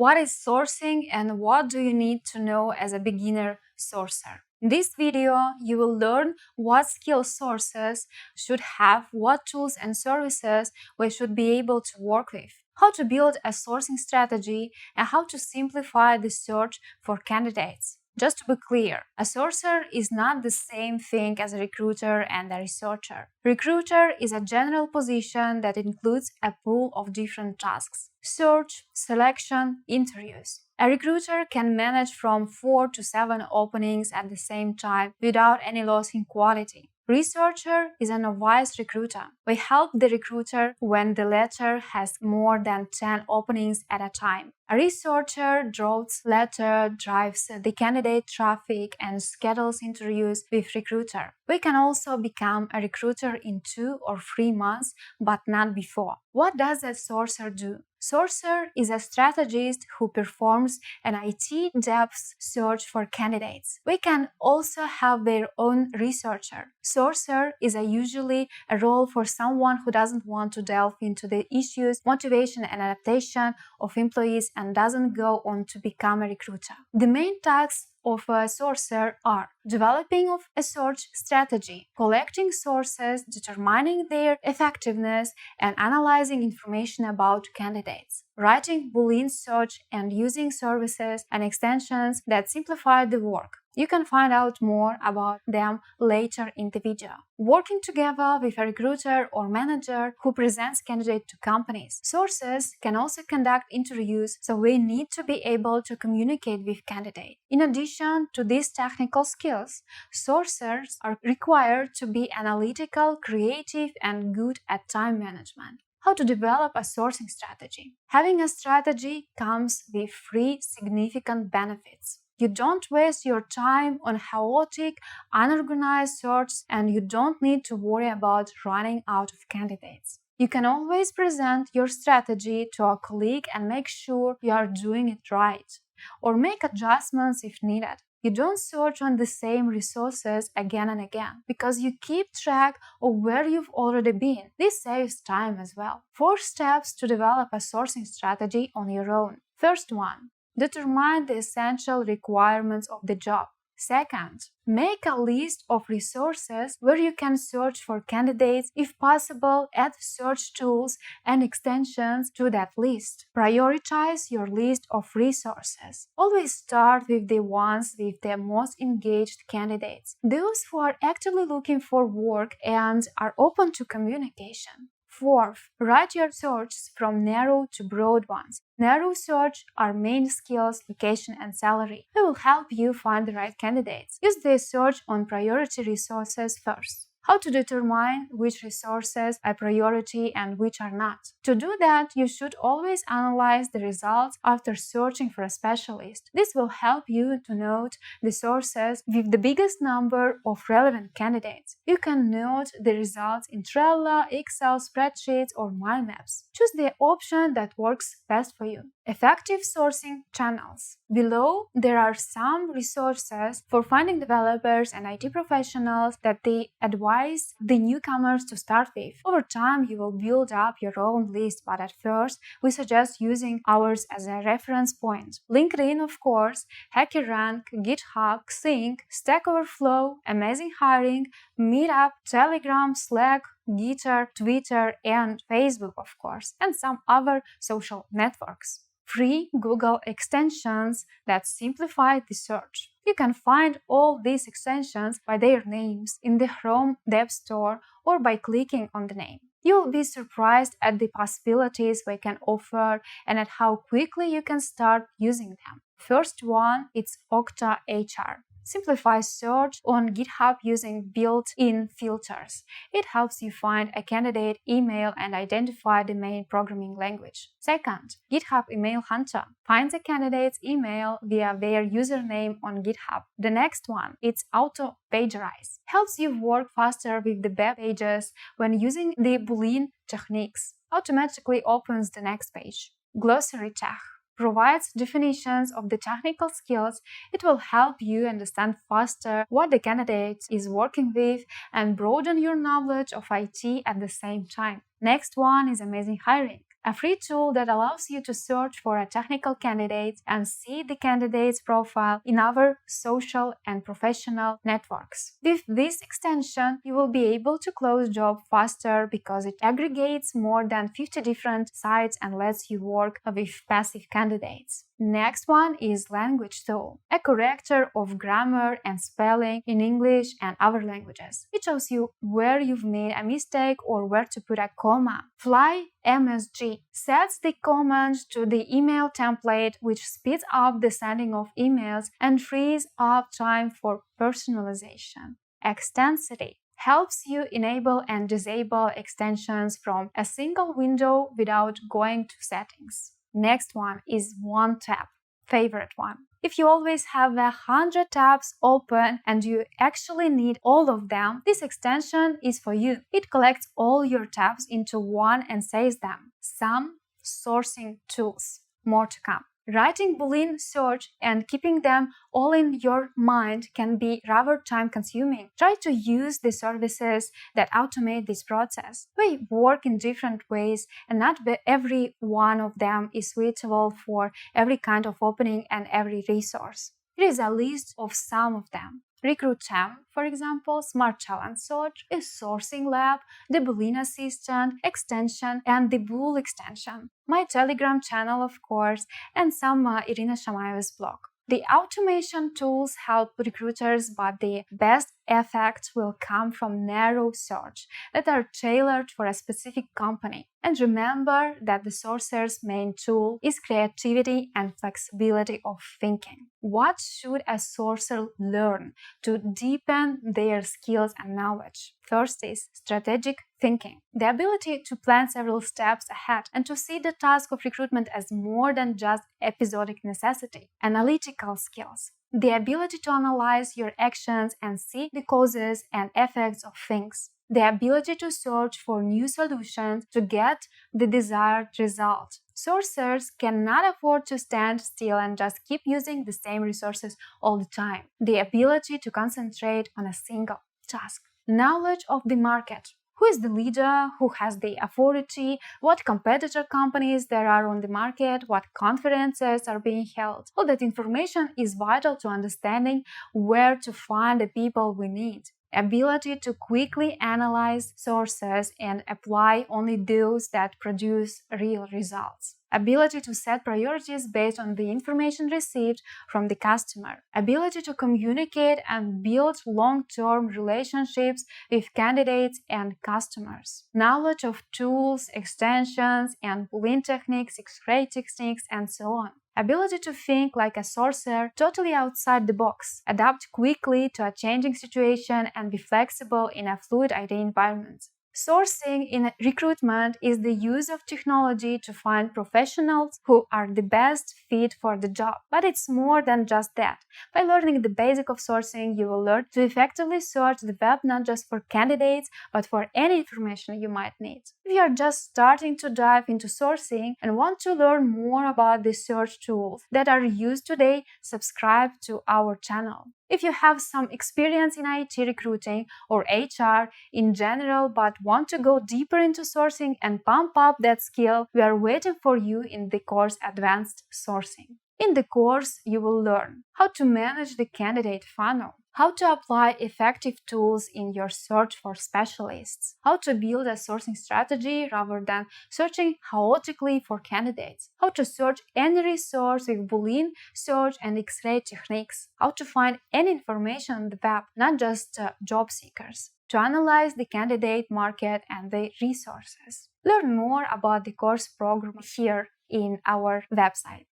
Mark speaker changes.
Speaker 1: What is sourcing and what do you need to know as a beginner sourcer? In this video, you will learn what skill sources should have, what tools and services we should be able to work with, how to build a sourcing strategy, and how to simplify the search for candidates. Just to be clear, a sourcer is not the same thing as a recruiter and a researcher. Recruiter is a general position that includes a pool of different tasks: search, selection, interviews. A recruiter can manage from 4 to 7 openings at the same time without any loss in quality. Researcher is a novice recruiter. We help the recruiter when the latter has more than 10 openings at a time. A researcher draws letter, drives the candidate traffic, and schedules interviews with recruiter. We can also become a recruiter in 2 or 3 months, but not before. What does a sourcer do? Sourcer is a strategist who performs an IT depth search for candidates. We can also have their own researcher. Sourcer is usually a role for someone who doesn't want to delve into the issues, motivation, and adaptation of employees and doesn't go on to become a recruiter. The main tasks of a sourcer are developing of a search strategy, collecting sources, determining their effectiveness, and analyzing information about candidates, writing Boolean search, and using services and extensions that simplify the work. You can find out more about them later in the video. Working together with a recruiter or manager who presents candidates to companies. Sources can also conduct interviews, so we need to be able to communicate with candidates. In addition to these technical skills, sourcers are required to be analytical, creative, and good at time management. How to develop a sourcing strategy? Having a strategy comes with 3 significant benefits. You don't waste your time on chaotic, unorganized searches, and you don't need to worry about running out of candidates. You can always present your strategy to a colleague and make sure you are doing it right, or make adjustments if needed. You don't search on the same resources again and again, because you keep track of where you've already been. This saves time as well. 4 steps to develop a sourcing strategy on your own. First one, determine the essential requirements of the job. Second, make a list of resources where you can search for candidates. If possible, add search tools and extensions to that list. Prioritize your list of resources. Always start with the ones with the most engaged candidates, those who are actively looking for work and are open to communication. Fourth, write your searches from narrow to broad ones. Narrow search are main skills, location, and salary. They will help you find the right candidates. Use the search on priority resources first. How to determine which resources are priority and which are not. To do that, you should always analyze the results after searching for a specialist. This will help you to note the sources with the biggest number of relevant candidates. You can note the results in Trello, Excel, spreadsheets, or mind maps. Choose the option that works best for you. Effective sourcing channels. Below, there are some resources for finding developers and IT professionals that they advise the newcomers to start with. Over time, you will build up your own list, but at first, we suggest using ours as a reference point. LinkedIn, of course, HackerRank, GitHub, Xing, Stack Overflow, Amazing Hiring, Meetup, Telegram, Slack, Gitter, Twitter, and Facebook, of course, and some other social networks. Free Google extensions that simplify the search. You can find all these extensions by their names in the Chrome Dev Store or by clicking on the name. You will be surprised at the possibilities we can offer and at how quickly you can start using them. First one, it's Okta HR. Simplify search on GitHub using built-in filters. It helps you find a candidate email and identify the main programming language. Second, GitHub Email Hunter finds a candidate's email via their username on GitHub. The next one, it's Auto Pagerize. Helps you work faster with the web pages when using the Boolean techniques. Automatically opens the next page. Glossary Tech provides definitions of the technical skills. It will help you understand faster what the candidate is working with and broaden your knowledge of IT at the same time. Next one is Amazing Hiring. a free tool that allows you to search for a technical candidate and see the candidate's profile in our social and professional networks. With this extension, you will be able to close jobs faster because it aggregates more than 50 different sites and lets you work with passive candidates. Next one is language tool, a corrector of grammar and spelling in English and other languages. It shows you where you've made a mistake or where to put a comma. Fly MSG sets the command to the email template, which speeds up the sending of emails and frees up time for personalization. Extensity helps you enable and disable extensions from a single window without going to settings. Next one is one tab, favorite one. If you always have 100 tabs open and you actually need all of them, this extension is for you. It collects all your tabs into one and saves them. Some sourcing tools. More to come. Writing Boolean search and keeping them all in your mind can be rather time-consuming. Try to use the services that automate this process. They work in different ways, and not every one of them is suitable for every kind of opening and every resource. Here is a list of some of them. RecruitTem, for example, Smart Talent Search, a sourcing lab, the Boolean Assistant extension, and the Bool extension. My Telegram channel, of course, and some Irina Shamayeva's blog. The automation tools help recruiters, but the best effects will come from narrow search that are tailored for a specific company. And remember that the sourcer's main tool is creativity and flexibility of thinking. What should a sourcer learn to deepen their skills and knowledge? First is strategic thinking, the ability to plan several steps ahead and to see the task of recruitment as more than just episodic necessity. Analytical skills, the ability to analyze your actions and see the causes and effects of things. The ability to search for new solutions to get the desired result. Sourcers cannot afford to stand still and just keep using the same resources all the time. The ability to concentrate on a single task. Knowledge of the market. Who is the leader? Who has the authority? What competitor companies there are on the market? What conferences are being held? All that information is vital to understanding where to find the people we need. Ability to quickly analyze sources and apply only those that produce real results. Ability to set priorities based on the information received from the customer. Ability to communicate and build long-term relationships with candidates and customers. Knowledge of tools, extensions, and Boolean techniques, X-ray techniques, and so on. Ability to think like a sourcer totally outside the box, adapt quickly to a changing situation, and be flexible in a fluid IT environment. Sourcing in recruitment is the use of technology to find professionals who are the best fit for the job. But it's more than just that. By learning the basic of sourcing, you will learn to effectively search the web not just for candidates, but for any information you might need. If you are just starting to dive into sourcing and want to learn more about the search tools that are used today, subscribe to our channel. If you have some experience in IT recruiting or HR in general but want to go deeper into sourcing and pump up that skill, we are waiting for you in the course Advanced Sourcing. In the course, you will learn how to manage the candidate funnel, how to apply effective tools in your search for specialists, how to build a sourcing strategy rather than searching chaotically for candidates, how to search any resource with Boolean search and X-ray techniques, how to find any information on the web, not just job seekers, to analyze the candidate market and the resources. Learn more about the course program here in our website.